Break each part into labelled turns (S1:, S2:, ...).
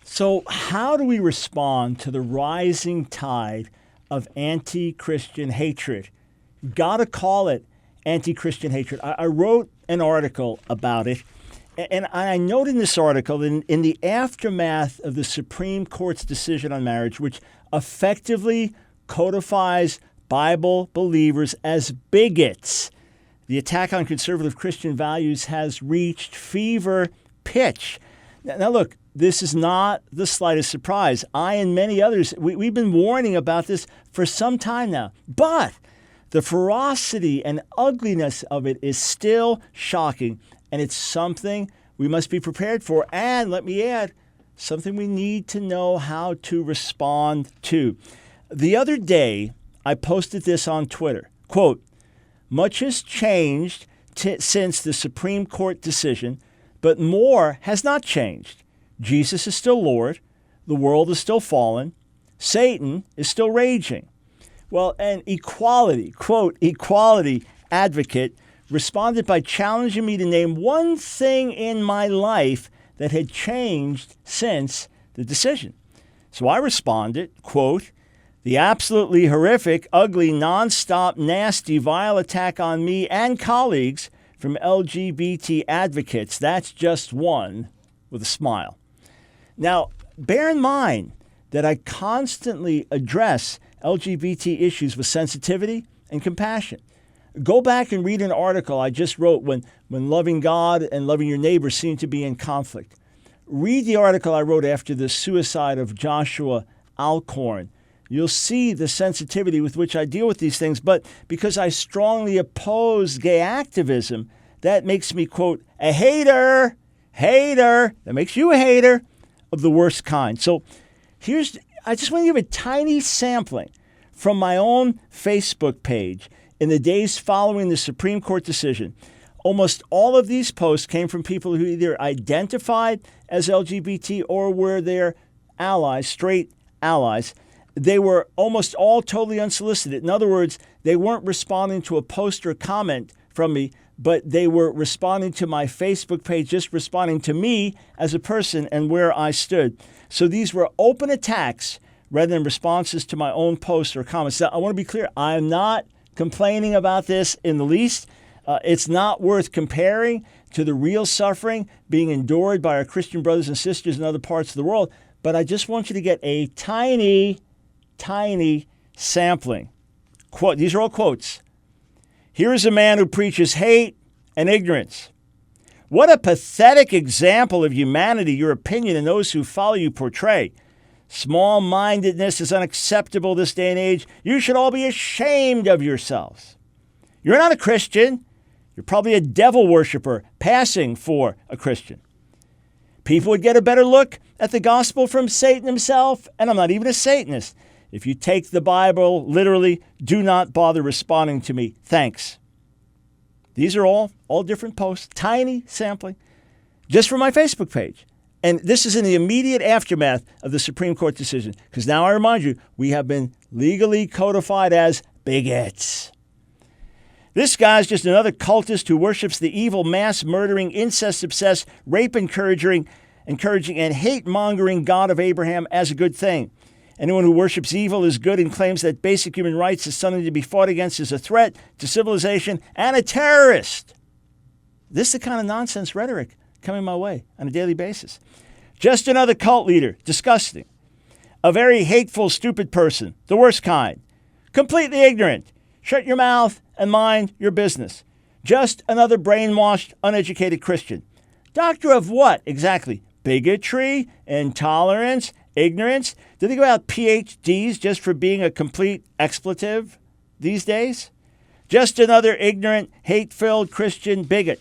S1: So, how do we respond to the rising tide of anti-Christian hatred? You've got to call it anti-Christian hatred. I wrote an article about it, and I note in this article that in the aftermath of the Supreme Court's decision on marriage, which effectively codifies Bible believers as bigots, the attack on conservative Christian values has reached fever pitch. Now look, this is not the slightest surprise. I and many others, we've been warning about this for some time now. But the ferocity and ugliness of it is still shocking, and it's something we must be prepared for. And let me add, something we need to know how to respond to. The other day, I posted this on Twitter. Quote, "Much has changed since the Supreme Court decision, but more has not changed. Jesus is still Lord. The world is still fallen. Satan is still raging." Well, an equality, quote, equality advocate responded by challenging me to name one thing in my life that had changed since the decision. So I responded, quote, "The absolutely horrific, ugly, nonstop, nasty, vile attack on me and colleagues from LGBT advocates. That's just one," with a smile. Now, bear in mind that I constantly address LGBT issues with sensitivity and compassion. Go back and read an article I just wrote when loving God and loving your neighbor seem to be in conflict. Read the article I wrote after the suicide of Joshua Alcorn. You'll see the sensitivity with which I deal with these things, but because I strongly oppose gay activism, that makes me, quote, a hater, that makes you a hater of the worst kind. So I just want to give a tiny sampling from my own Facebook page in the days following the Supreme Court decision. Almost all of these posts came from people who either identified as LGBT or were their allies, straight allies. They were almost all totally unsolicited. In other words, they weren't responding to a post or comment from me, but they were responding to my Facebook page, just responding to me as a person and where I stood. So these were open attacks rather than responses to my own posts or comments. Now, I want to be clear. I am not complaining about this in the least. It's not worth comparing to the real suffering being endured by our Christian brothers and sisters in other parts of the world. But I just want you to get a tiny sampling. Quote, these are all quotes. "Here is a man who preaches hate and ignorance. What a pathetic example of humanity your opinion and those who follow you portray. Small-mindedness is unacceptable this day and age. You should all be ashamed of yourselves. You're not a Christian. You're probably a devil worshiper passing for a Christian. People would get a better look at the gospel from Satan himself, and I'm not even a Satanist. If you take the Bible literally, do not bother responding to me. Thanks." These are all different posts, tiny sampling, just from my Facebook page. And this is in the immediate aftermath of the Supreme Court decision, because now I remind you, we have been legally codified as bigots. "This guy's just another cultist who worships the evil, mass-murdering, incest-obsessed, rape-encouraging, and hate-mongering God of Abraham as a good thing. Anyone who worships evil is good and claims that basic human rights is something to be fought against is a threat to civilization and a terrorist." This is the kind of nonsense rhetoric coming my way on a daily basis. "Just another cult leader. Disgusting. A very hateful, stupid person. The worst kind. Completely ignorant. Shut your mouth and mind your business. Just another brainwashed, uneducated Christian. Doctor of what exactly? Bigotry, intolerance, ignorance? Do they give out PhDs just for being a complete expletive these days? Just another ignorant, hate-filled Christian bigot.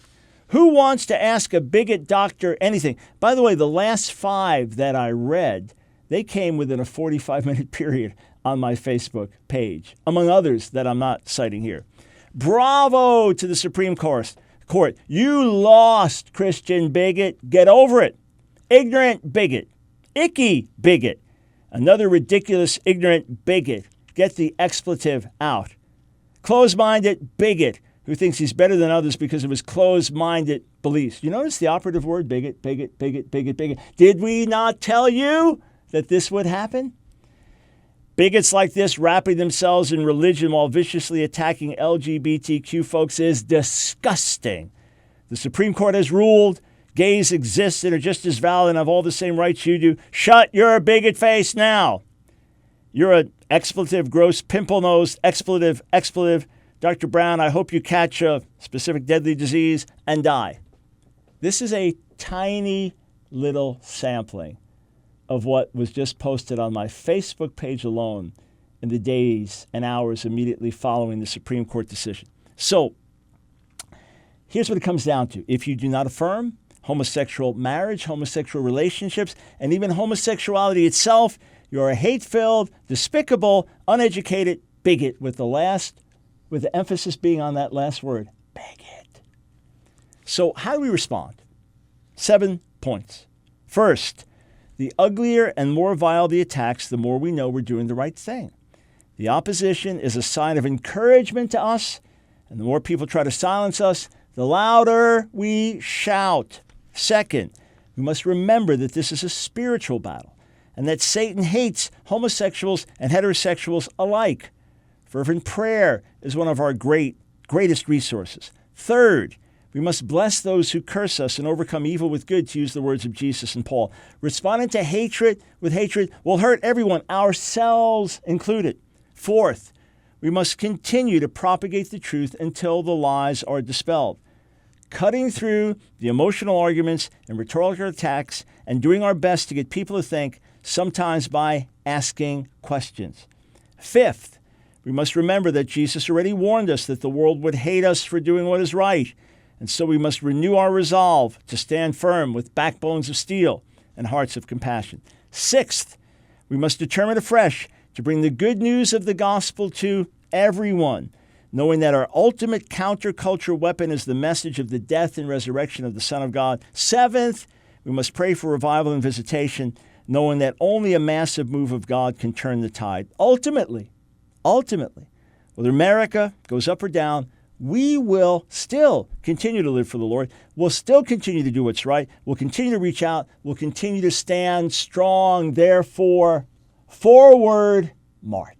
S1: Who wants to ask a bigot doctor anything?" By the way, the last 5 that I read, they came within a 45-minute period on my Facebook page, among others that I'm not citing here. "Bravo to the Supreme Court. You lost, Christian bigot. Get over it. Ignorant bigot. Icky bigot. Another ridiculous, ignorant bigot. Get the expletive out. Close-minded bigot who thinks he's better than others because of his closed-minded beliefs. You notice the operative word, bigot, bigot, bigot, bigot, bigot. Did we not tell you that this would happen? Bigots like this wrapping themselves in religion while viciously attacking LGBTQ folks is disgusting. The Supreme Court has ruled gays exist and are just as valid and have all the same rights you do. Shut your bigot face now. You're an expletive, gross, pimple-nosed, expletive. Dr. Brown, I hope you catch a specific deadly disease and die. This is a tiny little sampling of what was just posted on my Facebook page alone in the days and hours immediately following the Supreme Court decision. So here's what it comes down to. If you do not affirm homosexual marriage, homosexual relationships, and even homosexuality itself, you're a hate-filled, despicable, uneducated bigot with the emphasis being on that last word, bigot. So how do we respond? 7 points. First, the uglier and more vile the attacks, the more we know we're doing the right thing. The opposition is a sign of encouragement to us, and the more people try to silence us, the louder we shout. Second, we must remember that this is a spiritual battle, and that Satan hates homosexuals and heterosexuals alike. Fervent prayer is one of our greatest resources. Third, we must bless those who curse us and overcome evil with good, to use the words of Jesus and Paul. Responding to hatred with hatred will hurt everyone, ourselves included. Fourth, we must continue to propagate the truth until the lies are dispelled. Cutting through the emotional arguments and rhetorical attacks and doing our best to get people to think, sometimes by asking questions. Fifth, we must remember that Jesus already warned us that the world would hate us for doing what is right, and so we must renew our resolve to stand firm with backbones of steel and hearts of compassion. Sixth, we must determine afresh to bring the good news of the gospel to everyone, knowing that our ultimate counterculture weapon is the message of the death and resurrection of the Son of God. Seventh, we must pray for revival and visitation, knowing that only a massive move of God can turn the tide. Ultimately, whether America goes up or down, we will still continue to live for the Lord. We'll still continue to do what's right. We'll continue to reach out. We'll continue to stand strong. Therefore, forward march.